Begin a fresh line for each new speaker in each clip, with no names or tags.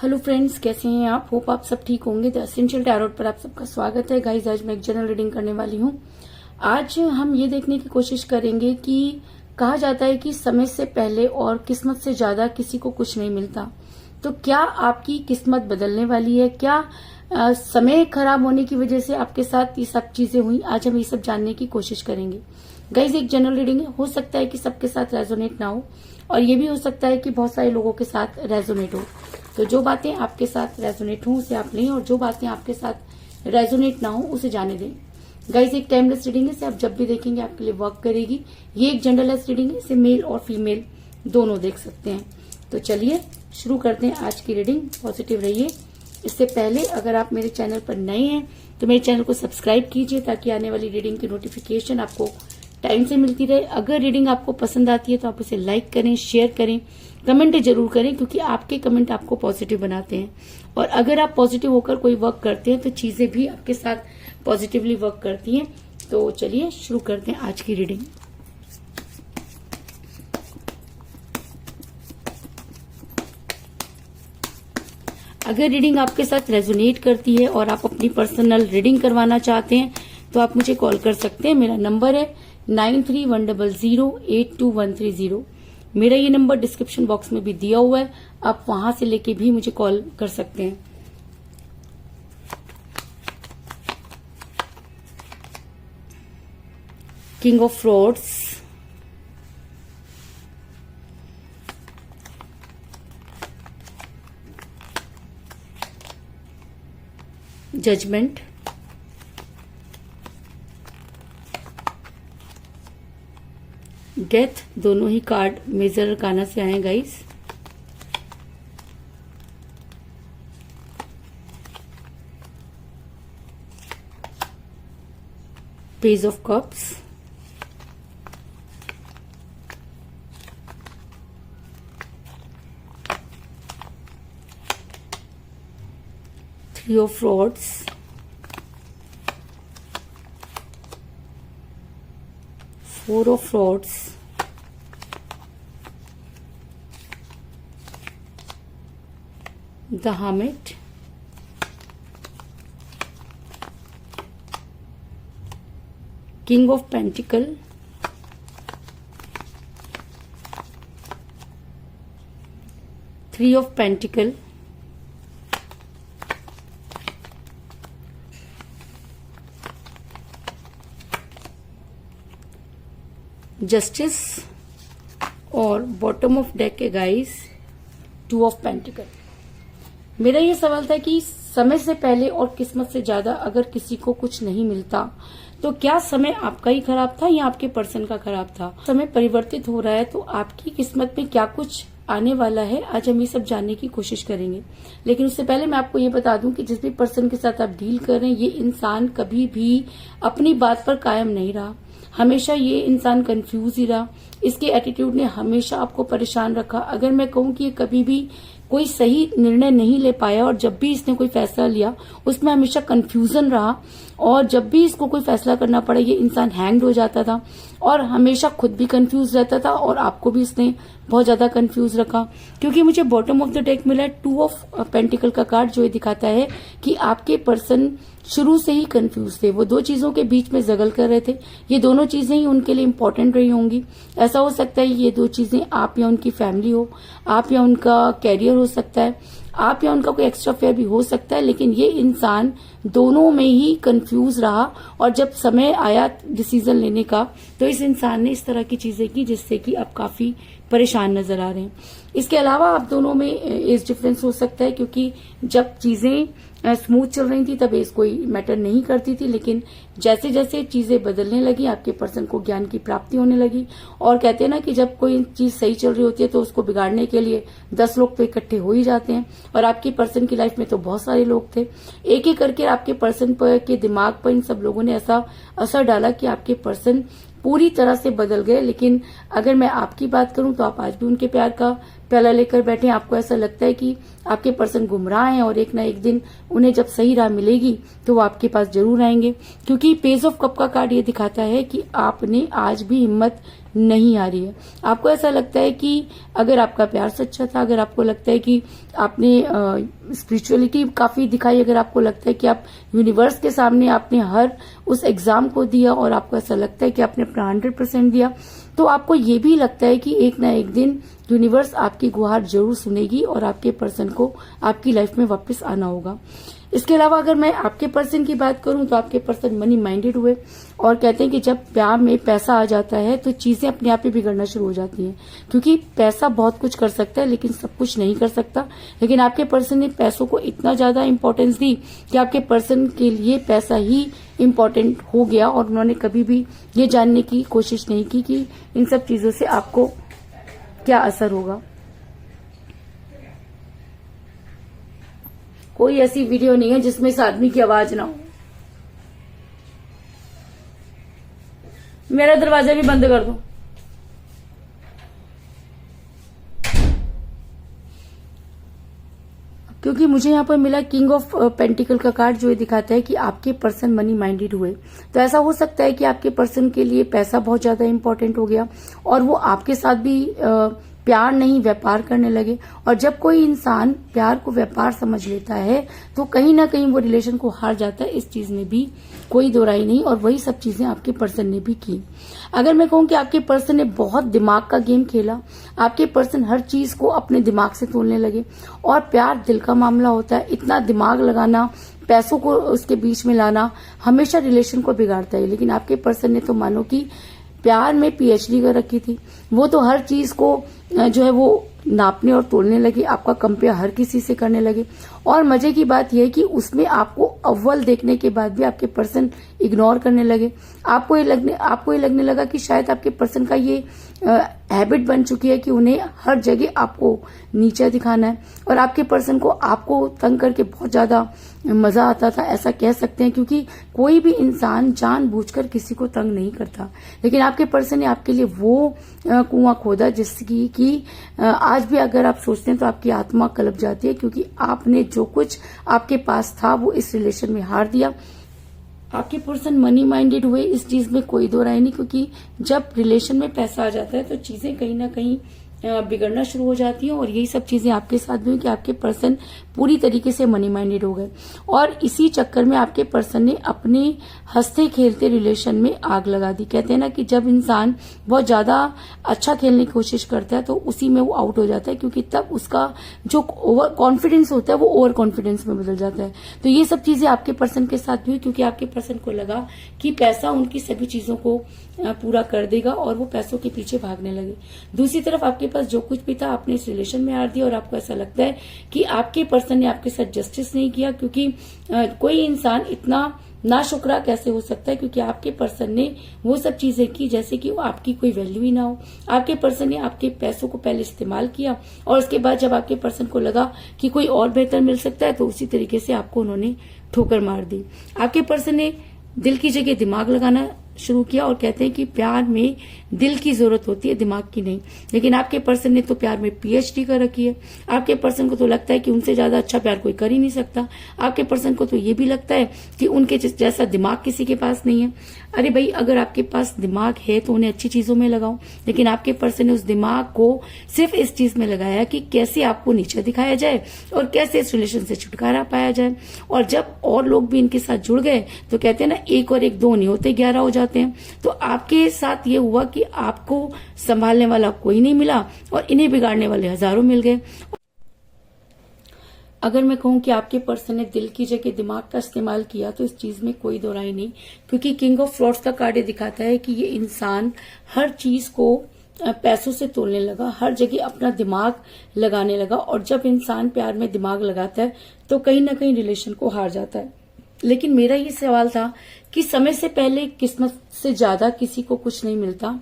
Hello friends, कैसे हैं आप? होप आप सब ठीक होंगे। द एसेंशियल टैरोट पर आप सबका स्वागत है। गाइस, आज मैं एक जनरल रीडिंग करने वाली हूँ। आज हम ये देखने की कोशिश करेंगे कि कहा जाता है कि समय से पहले और किस्मत से ज्यादा किसी को कुछ नहीं मिलता। तो क्या आपकी किस्मत बदलने वाली है? क्या समय खराब होने की वजह से आपके साथ ये सब चीजें हुई? आज हम ये सब जानने की कोशिश करेंगे। गाइज, एक जनरल रीडिंग है, हो सकता है कि सबके साथ रेजोनेट ना हो, और ये भी हो सकता है कि बहुत सारे लोगों के साथ रेजोनेट हो। तो जो बातें आपके साथ रेजोनेट हो उसे आप लें, और जो बातें आपके साथ रेजोनेट ना हो उसे जाने दें। गाइज, एक टाइमलेस रीडिंग है, इसे आप जब भी देखेंगे आपके लिए वर्क करेगी। ये एक जनरलेस रीडिंग है, इसे मेल और फीमेल दोनों देख सकते हैं। तो चलिए शुरू करते हैं आज की रीडिंग। पॉजिटिव रहिए। इससे पहले अगर आप मेरे चैनल पर नए हैं तो मेरे चैनल को सब्सक्राइब कीजिए, ताकि आने वाली रीडिंग की नोटिफिकेशन आपको टाइम से मिलती रहे। अगर रीडिंग आपको पसंद आती है तो आप इसे लाइक करें, शेयर करें, कमेंट जरूर करें, क्योंकि आपके कमेंट आपको पॉजिटिव बनाते हैं। और अगर आप पॉजिटिव होकर कोई वर्क करते हैं तो चीजें भी आपके साथ पॉजिटिवली वर्क करती हैं। तो चलिए शुरू करते हैं आज की रीडिंग। अगर रीडिंग आपके साथ रेजोनेट करती है और आप अपनी पर्सनल रीडिंग करवाना चाहते हैं तो आप मुझे कॉल कर सकते हैं। मेरा नंबर है 9310082130। मेरा ये नंबर डिस्क्रिप्शन बॉक्स में भी दिया हुआ है, आप वहां से लेके भी मुझे कॉल कर सकते हैं। King of frauds, judgement, death, दोनों ही कार्ड मेजर अरकाना से आए guys. Page of cups, three of rods, four of rods, the hermit, king of pentacle, three of pentacle, justice, और बॉटम ऑफ डेक है guys, two of pentacle. मेरा ये सवाल था कि समय से पहले और किस्मत से ज्यादा अगर किसी को कुछ नहीं मिलता तो क्या समय आपका ही खराब था या आपके पर्सन का खराब था? समय परिवर्तित हो रहा है तो आपकी किस्मत में क्या कुछ आने वाला है, आज हम ये सब जानने की कोशिश करेंगे। लेकिन उससे पहले मैं आपको ये बता दूं कि जिस भी पर्सन के साथ आप डील कर रहे हैं, ये इंसान कभी भी अपनी बात पर कायम नहीं रहा। हमेशा ये इंसान कंफ्यूज ही रहा। इसके एटीट्यूड ने हमेशा आपको परेशान रखा। अगर मैं कहूं कि ये कभी भी कोई सही निर्णय नहीं ले पाया, और जब भी इसने कोई फैसला लिया उसमें हमेशा कंफ्यूजन रहा, और जब भी इसको कोई फैसला करना पड़ा ये इंसान हैंग्ड हो जाता था, और हमेशा खुद भी कंफ्यूज रहता था और आपको भी इसने बहुत ज्यादा कंफ्यूज रखा। क्योंकि मुझे बॉटम ऑफ द डेक मिला है टू ऑफ पेंटिकल का कार्ड, जो ये दिखाता है कि आपके पर्सन शुरू से ही कंफ्यूज थे। वो दो चीजों के बीच में जगल कर रहे थे। ये दोनों चीजें ही उनके लिए इंपॉर्टेंट रही होंगी। ऐसा हो सकता है ये दो चीजें आप या उनकी फैमिली हो, आप या उनका कैरियर हो सकता है, आप या उनका कोई एक्स्ट्रा फेयर भी हो सकता है। लेकिन ये इंसान दोनों में ही कंफ्यूज रहा, और जब समय आया डिसीजन लेने का तो इस इंसान ने इस तरह की चीजें की जिससे कि अब काफी परेशान नजर आ रहे हैं। इसके अलावा आप दोनों में एज डिफरेंस हो सकता है, क्योंकि जब चीजें स्मूथ चल रही थी तब एज कोई मैटर नहीं करती थी, लेकिन जैसे जैसे चीजें बदलने लगी आपके पर्सन को ज्ञान की प्राप्ति होने लगी। और कहते हैं ना कि जब कोई चीज सही चल रही होती है तो उसको बिगाड़ने के लिए 10 लोग तो इकट्ठे हो ही जाते हैं, और आपके पर्सन की लाइफ में तो बहुत सारे लोग थे। एक एक करके आपके पर्सन पर के दिमाग पर इन सब लोगों ने ऐसा असर डाला कि आपके पर्सन पूरी तरह से बदल गए। लेकिन अगर मैं आपकी बात करूं तो आप आज भी उनके प्यार का प्याला लेकर बैठे। आपको ऐसा लगता है कि आपके पर्सन गुमराह हैं, और एक ना एक दिन उन्हें जब सही राह मिलेगी तो वो आपके पास जरूर आएंगे। क्योंकि पेज ऑफ कप का कार्ड ये दिखाता है कि आपने आज भी हिम्मत नहीं आ रही है। आपको ऐसा लगता है कि अगर आपका प्यार सच्चा था, अगर आपको लगता है कि आपने स्पिरिचुअलिटी काफी दिखाई, अगर आपको लगता है कि आप यूनिवर्स के सामने आपने हर उस एग्जाम को दिया और आपको ऐसा लगता है कि आपने अपना 100% दिया, तो आपको ये भी लगता है कि एक ना एक दिन यूनिवर्स आपकी गुहार जरूर सुनेगी और आपके पर्सन को आपकी लाइफ में वापस आना होगा। इसके अलावा अगर मैं आपके पर्सन की बात करूं तो आपके पर्सन मनी माइंडेड हुए और कहते हैं कि जब प्यार में पैसा आ जाता है तो चीजें अपने आप ही बिगड़ना शुरू हो जाती हैं, क्योंकि पैसा बहुत कुछ कर सकता है लेकिन सब कुछ नहीं कर सकता। लेकिन आपके पर्सन ने पैसों को इतना ज्यादा इंपॉर्टेंस दी कि आपके पर्सन के लिए पैसा ही इम्पोर्टेंट हो गया और उन्होंने कभी भी ये जानने की कोशिश नहीं की कि इन सब चीजों से आपको क्या असर होगा। कोई ऐसी वीडियो नहीं है जिसमें इस आदमी की आवाज ना हो। मेरा दरवाजा भी बंद कर दो। क्योंकि मुझे यहाँ पर मिला किंग ऑफ पेंटिकल का कार्ड, जो ये दिखाता है कि आपके पर्सन मनी माइंडेड हुए। तो ऐसा हो सकता है कि आपके पर्सन के लिए पैसा बहुत ज्यादा इंपॉर्टेंट हो गया और वो आपके साथ भी प्यार नहीं व्यापार करने लगे। और जब कोई इंसान प्यार को व्यापार समझ लेता है तो कहीं ना कहीं वो रिलेशन को हार जाता है, इस चीज में भी कोई दो राय नहीं। और वही सब चीजें आपके पर्सन ने भी की। अगर मैं कहूं कि आपके पर्सन ने बहुत दिमाग का गेम खेला, आपके पर्सन हर चीज को अपने दिमाग से तोलने लगे और प्यार दिल का मामला होता है। इतना दिमाग लगाना, पैसों को उसके बीच में लाना हमेशा रिलेशन को बिगाड़ता है। लेकिन आपके पर्सन ने तो मानो कि प्यार में पीएचडी कर रखी थी। वो तो हर चीज को जो है वो नापने और तोलने लगे, आपका कंपेयर हर किसी से करने लगे। और मजे की बात यह है कि उसमें आपको अव्वल देखने के बाद भी आपके पर्सन इग्नोर करने लगे। आपको ये लगने लगा कि शायद आपके पर्सन का ये हैबिट बन चुकी है कि उन्हें हर जगह आपको नीचा दिखाना है। और आपके पर्सन को आपको तंग करके बहुत ज्यादा मजा आता था, ऐसा कह सकते हैं, क्योंकि कोई भी इंसान जानबूझकर किसी को तंग नहीं करता। लेकिन आपके पर्सन ने आपके लिए वो कुआं खोदा जिसकी कि आज भी अगर आप सोचते हैं तो आपकी आत्मा कलप जाती है, क्योंकि आपने जो कुछ आपके पास था वो इस रिलेशन में हार दिया। आपके पर्सन मनी माइंडेड हुए, इस चीज में कोई दो राय नहीं, क्योंकि जब रिलेशन में पैसा आ जाता है तो चीजें कहीं ना कहीं बिगड़ना शुरू हो जाती हैं। और यही सब चीजें आपके साथ भी हुई कि आपके पर्सन पूरी तरीके से मनी माइंडेड हो गए और इसी चक्कर में आपके पर्सन ने अपने हंसते खेलते रिलेशन में आग लगा दी। कहते हैं ना कि जब इंसान बहुत ज्यादा अच्छा खेलने की कोशिश करता है तो उसी में वो आउट हो जाता है, क्योंकि तब उसका जो ओवर कॉन्फिडेंस होता है वो ओवर कॉन्फिडेंस में बदल जाता है। तो ये सब चीजें आपके पर्सन के साथ हुई, क्योंकि आपके पर्सन को लगा कि पैसा उनकी सभी चीजों को पूरा कर देगा और वो पैसों के पीछे भागने लगे। दूसरी तरफ आपके पास जो कुछ भी था आपने इस रिलेशन में हार दिया और आपको ऐसा लगता है कि आपके पर्सन ने आपके साथ जस्टिस नहीं किया, क्योंकि कोई इंसान इतना नाशुक्रा कैसे हो सकता है, क्योंकि आपके पर्सन ने वो सब चीजें की जैसे कि वो आपकी कोई वैल्यू ही ना हो। आपके पर्सन ने आपके पैसों को पहले इस्तेमाल किया और उसके बाद जब आपके पर्सन को लगा कि कोई और बेहतर मिल सकता है तो उसी तरीके से आपको उन्होंने ठोकर मार दी। आपके पर्सन ने दिल की जगह दिमाग लगाना शुरू किया और कहते हैं कि प्यार में दिल की जरूरत होती है, दिमाग की नहीं। लेकिन आपके पर्सन ने तो प्यार में पीएचडी कर रखी है। आपके पर्सन को तो लगता है कि उनसे ज्यादा अच्छा प्यार कोई कर ही नहीं सकता। आपके पर्सन को तो ये भी लगता है कि उनके जैसा दिमाग किसी के पास नहीं है। अरे भाई, अगर आपके पास दिमाग है तो उन्हें अच्छी चीजों में लगाओ। लेकिन आपके पर्सन ने उस दिमाग को सिर्फ इस चीज में लगाया कि कैसे आपको नीचा दिखाया जाए और कैसे इस रिलेशन से छुटकारा पाया जाए। और जब और लोग भी इनके साथ जुड़ गए तो कहते हैं ना, 1 और 1 2 नहीं होते, 11 हो जाते हैं। तो आपके साथ ये हुआ कि आपको संभालने वाला कोई नहीं मिला और इन्हें बिगाड़ने वाले हजारों मिल गए। अगर मैं कहूं कि आपके पर्सन ने दिल की जगह दिमाग का इस्तेमाल किया तो इस चीज में कोई दो राय नहीं, क्योंकि किंग ऑफ फ्रॉड्स का कार्ड दिखाता है कि ये इंसान हर चीज को पैसों से तोलने लगा, हर जगह अपना दिमाग लगाने लगा। और जब इंसान प्यार में दिमाग लगाता है तो कहीं ना कहीं रिलेशन को हार जाता है। लेकिन मेरा ये सवाल था कि समय से पहले किस्मत से ज्यादा किसी को कुछ नहीं मिलता,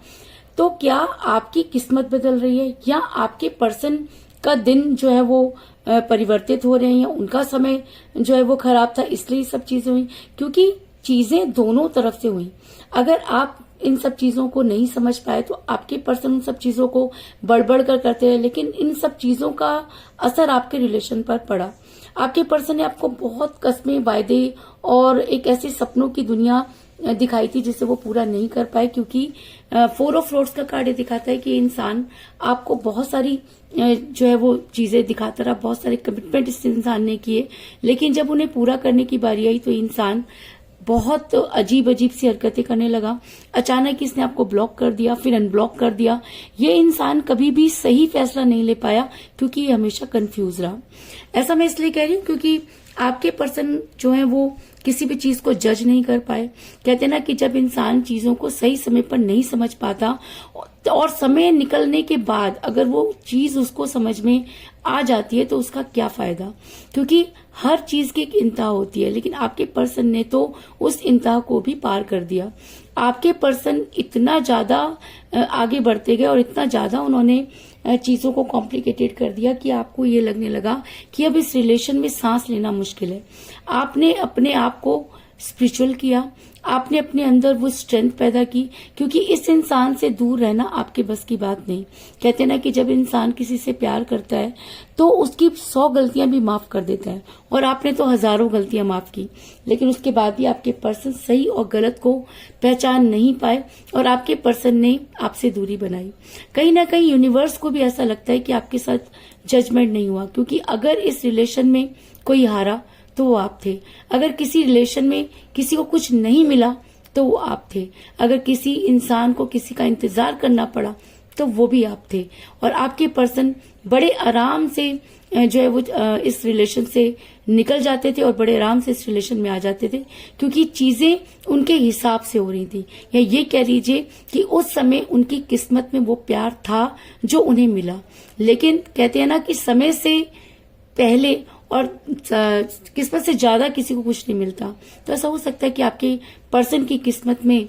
तो क्या आपकी किस्मत बदल रही है या आपके पर्सन का दिन जो है वो परिवर्तित हो रहे हैं, उनका समय जो है वो खराब था इसलिए सब चीजें हुई? क्योंकि चीजें दोनों तरफ से हुई। अगर आप इन सब चीजों को नहीं समझ पाए तो आपके पर्सन उन सब चीजों को बढ़ कर करते रहे, लेकिन इन सब चीजों का असर आपके रिलेशन पर पड़ा। आपके पर्सन ने आपको बहुत कस्में, वायदे और एक ऐसे सपनों की दुनिया दिखाई थी जिसे वो पूरा नहीं कर पाए, क्योंकि 4 ऑफ फ्लोर्स का कार्ड ये दिखाता है कि इंसान आपको बहुत सारी जो है वो चीजें दिखाता रहा, बहुत सारे कमिटमेंट इस इंसान ने किए, लेकिन जब उन्हें पूरा करने की बारी आई तो इंसान बहुत अजीब अजीब सी हरकतें करने लगा। अचानक इसने आपको ब्लॉक कर दिया, फिर अनब्लॉक कर दिया। ये इंसान कभी भी सही फैसला नहीं ले पाया क्योंकि ये हमेशा कंफ्यूज रहा। ऐसा मैं इसलिए कह रही हूँ क्योंकि आपके पर्सन जो है वो किसी भी चीज को जज नहीं कर पाए। कहते ना कि जब इंसान चीजों को सही समय पर नहीं समझ पाता और समय निकलने के बाद अगर वो चीज उसको समझ में आ जाती है तो उसका क्या फायदा, क्योंकि हर चीज की एक इंतहा होती है। लेकिन आपके पर्सन ने तो उस इंतहा को भी पार कर दिया। आपके पर्सन इतना ज्यादा आगे बढ़ते गए और इतना ज्यादा उन्होंने चीजों को कॉम्प्लिकेटेड कर दिया कि आपको ये लगने लगा कि अब इस रिलेशन में सांस लेना मुश्किल है। आपने अपने आप को स्पिरिचुअल किया, आपने अपने अंदर वो स्ट्रेंथ पैदा की, क्योंकि इस इंसान से दूर रहना आपके बस की बात नहीं। कहते ना कि जब इंसान किसी से प्यार करता है तो उसकी 100 गलतियां भी माफ कर देता है, और आपने तो हजारों गलतियां माफ की, लेकिन उसके बाद भी आपके पर्सन सही और गलत को पहचान नहीं पाए और आपके पर्सन ने आपसे दूरी बनाई। कहीं ना कहीं यूनिवर्स को भी ऐसा लगता है कि आपके साथ जजमेंट नहीं हुआ, क्योंकि अगर इस रिलेशन में कोई हारा तो वो आप थे, अगर किसी रिलेशन में किसी को कुछ नहीं मिला तो वो आप थे, अगर किसी इंसान को किसी का इंतजार करना पड़ा तो वो भी आप थे। और आपके पर्सन बड़े आराम से जो है वो इस रिलेशन से निकल जाते थे और बड़े आराम से इस रिलेशन में आ जाते थे, क्योंकि चीजें उनके हिसाब से हो रही थी, या ये कह लीजिए कि उस समय उनकी किस्मत में वो प्यार था जो उन्हें मिला। लेकिन कहते हैं ना कि समय से पहले और किस्मत से ज्यादा किसी को कुछ नहीं मिलता। तो ऐसा हो सकता है कि आपके पर्सन की किस्मत में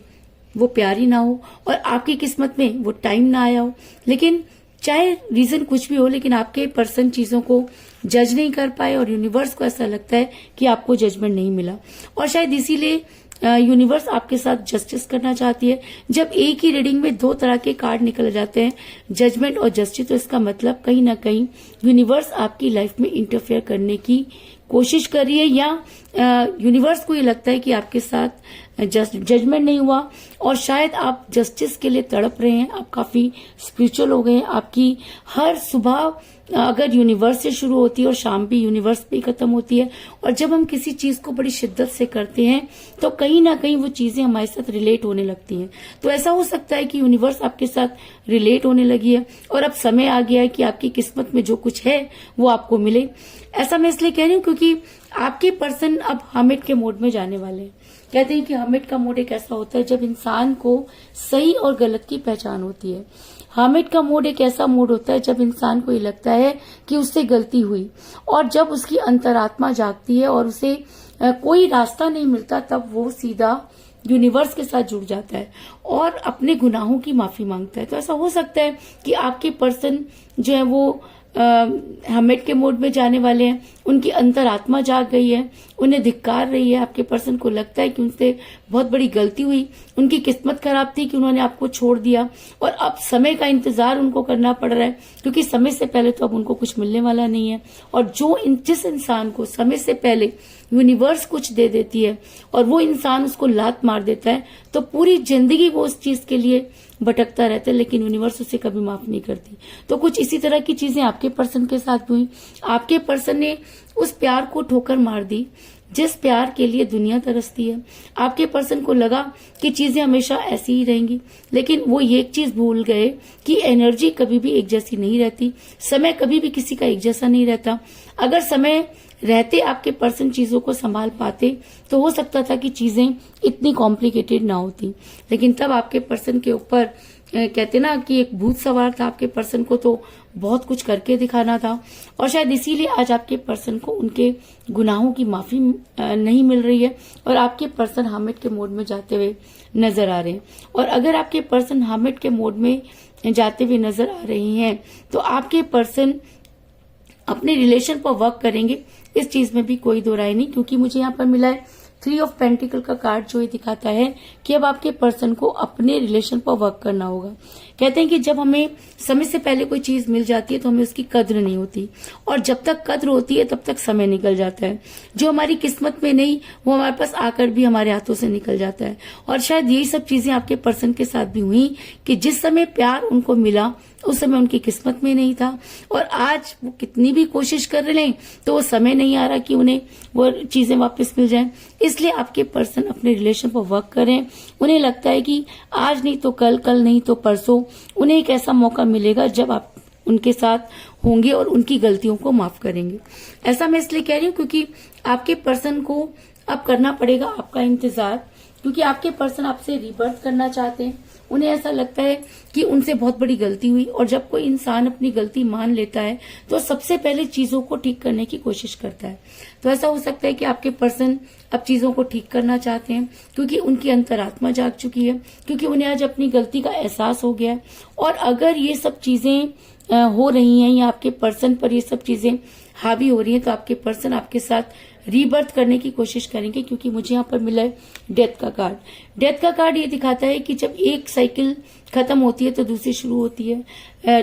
वो प्यार ही ना हो और आपकी किस्मत में वो टाइम ना आया हो। लेकिन चाहे रीजन कुछ भी हो, लेकिन आपके पर्सन चीजों को जज नहीं कर पाए और यूनिवर्स को ऐसा लगता है कि आपको जजमेंट नहीं मिला, और शायद इसीलिए यूनिवर्स आपके साथ जस्टिस करना चाहती है। जब एक ही रीडिंग में 2 तरह के कार्ड निकल जाते हैं, जजमेंट और जस्टिस, तो इसका मतलब कहीं ना कहीं यूनिवर्स आपकी लाइफ में इंटरफेयर करने की कोशिश कर रही है, या यूनिवर्स को ये लगता है कि आपके साथ जजमेंट नहीं हुआ और शायद आप जस्टिस के लिए तड़प रहे हैं। आप काफी स्पिरिचुअल हो गए हैं। आपकी हर सुबह अगर यूनिवर्स से शुरू होती है और शाम भी यूनिवर्स पे ही खत्म होती है, और जब हम किसी चीज को बड़ी शिद्दत से करते हैं तो कहीं ना कहीं वो चीजें हमारे साथ रिलेट होने लगती हैं। तो ऐसा हो सकता है कि यूनिवर्स आपके साथ रिलेट होने लगी है और अब समय आ गया है कि आपकी किस्मत में जो कुछ है वो आपको मिले। ऐसा मैं इसलिए कह रही हूँ क्योंकि आपके पर्सन अब हर्मिट के मोड में जाने वाले हैं। कहते हैं कि हर्मिट का मोड एक ऐसा होता है जब इंसान को सही और गलत की पहचान होती है। हर्मिट का मोड एक ऐसा मोड होता है जब इंसान को ये लगता है कि उससे गलती हुई, और जब उसकी अंतरात्मा जागती है और उसे कोई रास्ता नहीं मिलता, तब वो सीधा यूनिवर्स के साथ जुड़ जाता है और अपने गुनाहों की माफी मांगता है। तो ऐसा हो सकता है कि आपके पर्सन जो है वो हर्मिट के मोड में जाने वाले हैं। उनकी अंतरात्मा जाग गई है, उन्हें धिक्कार रही है। आपके पर्सन को लगता है कि उनसे बहुत बड़ी गलती हुई, उनकी किस्मत खराब थी कि उन्होंने आपको छोड़ दिया, और अब समय का इंतजार उनको करना पड़ रहा है, क्योंकि समय से पहले तो अब उनको कुछ मिलने वाला नहीं है। और जिस इंसान को समय से पहले यूनिवर्स कुछ दे देती है और वो इंसान उसको लात मार देता है, तो पूरी जिंदगी वो उस चीज के लिए भटकता रहता है, लेकिन यूनिवर्स उसे कभी माफ नहीं करती। तो कुछ इसी तरह की चीजें आपके पर्सन के साथ हुई। आपके पर्सन ने उस प्यार को ठोकर मार दी जिस प्यार के लिए दुनिया तरसती है। आपके पर्सन को लगा कि चीजें हमेशा ऐसी ही रहेंगी, लेकिन वो ये एक चीज भूल गए कि एनर्जी कभी भी एक जैसी नहीं रहती, समय कभी भी किसी का एक जैसा नहीं रहता। अगर समय रहते आपके पर्सन चीजों को संभाल पाते तो हो सकता था कि चीजें इतनी कॉम्प्लिकेटेड ना होती, लेकिन तब आपके पर्सन के ऊपर कहते ना कि एक भूत सवार था। आपके पर्सन को तो बहुत कुछ करके दिखाना था, और शायद इसीलिए आज आपके पर्सन को उनके गुनाहों की माफी नहीं मिल रही है और आपके पर्सन हर्मिट के मोड में जाते हुए नजर आ रहे हैं। और अगर आपके पर्सन हर्मिट के मोड में जाते हुए नजर आ रही हैं तो आपके पर्सन अपने रिलेशन पर वर्क करेंगे, इस चीज में भी कोई दो राय नहीं, क्योंकि मुझे यहाँ पर मिला है 3 ऑफ पेंटिकल का कार्ड जो ये दिखाता है कि अब आपके पर्सन को अपने रिलेशन पर वर्क करना होगा। कहते हैं कि जब हमें समय से पहले कोई चीज मिल जाती है तो हमें उसकी कद्र नहीं होती, और जब तक कद्र होती है तब तक समय निकल जाता है। जो हमारी किस्मत में नहीं वो हमारे पास आकर भी हमारे हाथों से निकल जाता है। और शायद यही सब चीजें आपके पर्सन के साथ भी हुई कि जिस समय प्यार उनको मिला उस समय उनकी किस्मत में नहीं था, और आज वो कितनी भी कोशिश कर रहे हैं तो वो समय नहीं आ रहा कि उन्हें वो चीजें वापस मिल जाएं। इसलिए आपके पर्सन अपने रिलेशन पर वर्क करें। उन्हें लगता है कि आज नहीं तो कल, कल नहीं तो परसों उन्हें एक ऐसा मौका मिलेगा जब आप उनके साथ होंगे और उनकी गलतियों को माफ करेंगे। ऐसा मैं इसलिए कह रही हूँ क्योंकि आपके पर्सन को अब करना पड़ेगा आपका इंतजार, क्योंकि आपके पर्सन आपसे रीबर्थ करना चाहते हैं। उन्हें ऐसा लगता है कि उनसे बहुत बड़ी गलती हुई, और जब कोई इंसान अपनी गलती मान लेता है तो सबसे पहले चीजों को ठीक करने की कोशिश करता है। तो ऐसा हो सकता है कि आपके पर्सन अब चीजों को ठीक करना चाहते हैं क्योंकि उनकी अंतरात्मा जाग चुकी है, क्योंकि उन्हें आज अपनी गलती का एहसास हो गया है। और अगर ये सब चीजें हो रही हैं या आपके पर्सन पर ये सब चीजें हावी हो रही हैं तो आपके पर्सन आपके साथ रीबर्थ करने की कोशिश करेंगे, क्योंकि मुझे यहाँ पर मिला है डेथ का कार्ड। डेथ का कार्ड ये दिखाता है कि जब एक साइकिल खत्म होती है तो दूसरी शुरू होती है,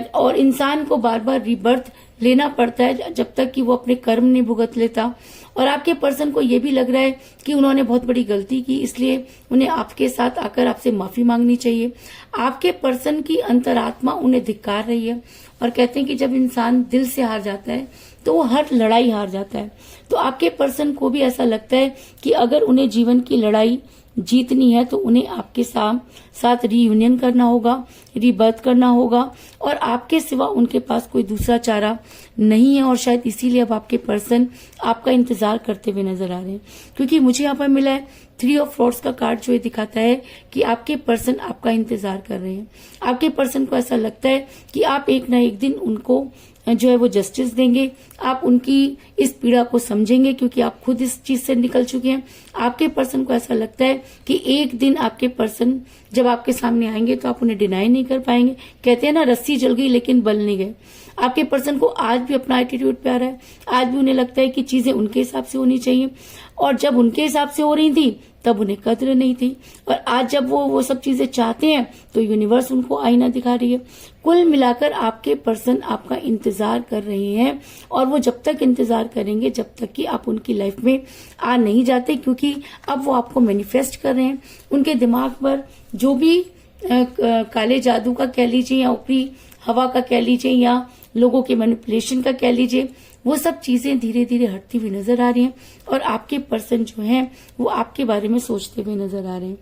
और इंसान को बार बार रीबर्थ लेना पड़ता है जब तक कि वो अपने कर्म नहीं भुगत लेता। और आपके पर्सन को ये भी लग रहा है कि उन्होंने बहुत बड़ी गलती की, इसलिए उन्हें आपके साथ आकर आपसे माफी मांगनी चाहिए। आपके पर्सन की अंतरात्मा उन्हें धिक्कार रही है, और कहते हैं कि जब इंसान दिल से हार जाता है तो वो हर लड़ाई हार जाता है। तो आपके पर्सन को भी ऐसा लगता है कि अगर उन्हें जीवन की लड़ाई जीतनी है तो उन्हें आपके साथ रीयूनियन करना होगा, रीबर्थ करना होगा, और आपके सिवा उनके पास कोई दूसरा चारा नहीं है। और शायद इसीलिए अब आपके पर्सन आपका इंतजार करते हुए नजर आ रहे हैं, क्योंकि मुझे यहाँ पर मिला है 3 ऑफ फ्रॉड्स का कार्ड जो ये दिखाता है कि आपके पर्सन आपका इंतजार कर रहे हैं। आपके पर्सन को ऐसा लगता है कि आप एक ना एक दिन उनको जो है वो जस्टिस देंगे, आप उनकी इस पीड़ा को समझेंगे, क्योंकि आप खुद इस चीज से निकल चुके हैं। आपके पर्सन को ऐसा लगता है कि एक दिन आपके पर्सन जब आपके सामने आएंगे तो आप उन्हें डिनाई नहीं कर पाएंगे। कहते हैं ना, रस्सी जल गई लेकिन बल नहीं गए। आपके पर्सन को आज भी अपना एटीट्यूड प्यारा है, आज भी उन्हें लगता है कि चीजें उनके हिसाब से होनी चाहिए, और जब उनके हिसाब से हो रही थी तब उन्हें कद्र नहीं थी, और आज जब वो सब चीजें चाहते हैं तो यूनिवर्स उनको आईना दिखा रही है। कुल मिलाकर आपके पर्सन आपका इंतजार कर रहे हैं, और वो जब तक इंतजार करेंगे जब तक कि आप उनकी लाइफ में आ नहीं जाते, क्योंकि अब वो आपको मैनिफेस्ट कर रहे हैं। उनके दिमाग पर जो भी काले जादू का कह लीजिए या ऊपरी हवा का कह लीजिए या लोगों के मैनिपुलेशन का कह लीजिए, वो सब चीजें धीरे धीरे हटती हुई नजर आ रही हैं, और आपके पर्सन जो हैं वो आपके बारे में सोचते हुए नजर आ रहे हैं।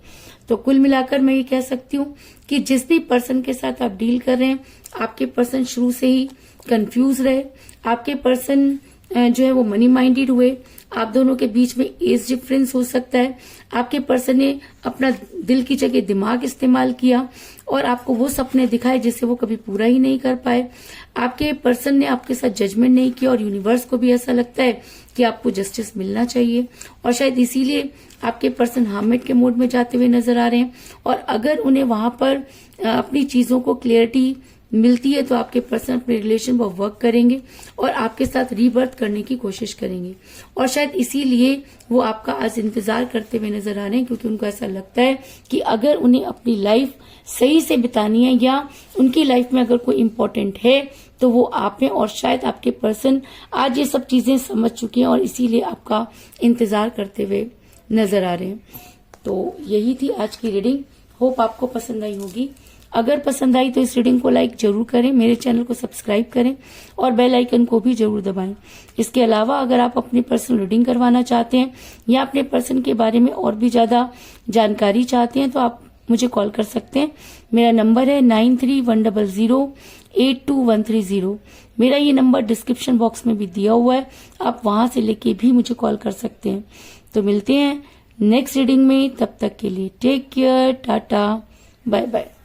तो कुल मिलाकर मैं ये कह सकती हूँ कि जिस भी पर्सन के साथ आप डील कर रहे हैं, आपके पर्सन शुरू से ही कंफ्यूज रहे, आपके पर्सन जो है वो मनी माइंडेड हुए, आप दोनों के बीच में एज डिफरेंस हो सकता है, आपके पर्सन ने अपना दिल की जगह दिमाग इस्तेमाल किया और आपको वो सपने दिखाए जिसे वो कभी पूरा ही नहीं कर पाए। आपके पर्सन ने आपके साथ जजमेंट नहीं किया, और यूनिवर्स को भी ऐसा लगता है कि आपको जस्टिस मिलना चाहिए, और शायद इसीलिए आपके पर्सन हार्मिट के मोड में जाते हुए नजर आ रहे हैं। और अगर उन्हें वहां पर अपनी चीजों को क्लियरिटी मिलती है तो आपके पर्सन अपने रिलेशन पर वर्क करेंगे और आपके साथ रीबर्थ करने की कोशिश करेंगे, और शायद इसीलिए वो आपका आज इंतजार करते हुए नजर आ रहे हैं, क्योंकि उनको ऐसा लगता है कि अगर उन्हें अपनी लाइफ सही से बितानी है या उनकी लाइफ में अगर कोई इम्पोर्टेंट है तो वो आप हैं, और शायद आपके पर्सन आज ये सब चीजें समझ चुके हैं और इसीलिए आपका इंतजार करते हुए नजर आ रहे हैं। तो यही थी आज की रीडिंग, होप आपको पसंद आई होगी। अगर पसंद आई तो इस रीडिंग को लाइक जरूर करें, मेरे चैनल को सब्सक्राइब करें और बेल आइकन को भी जरूर दबाएं। इसके अलावा अगर आप अपनी पर्सनल रीडिंग करवाना चाहते हैं या अपने पर्सन के बारे में और भी ज्यादा जानकारी चाहते हैं तो आप मुझे कॉल कर सकते हैं। मेरा नंबर है 9310082130। मेरा ये नंबर डिस्क्रिप्शन बॉक्स में भी दिया हुआ है, आप वहां से लेके भी मुझे कॉल कर सकते हैं। तो मिलते हैं नेक्स्ट रीडिंग में, तब तक के लिए take care, tata, bye bye.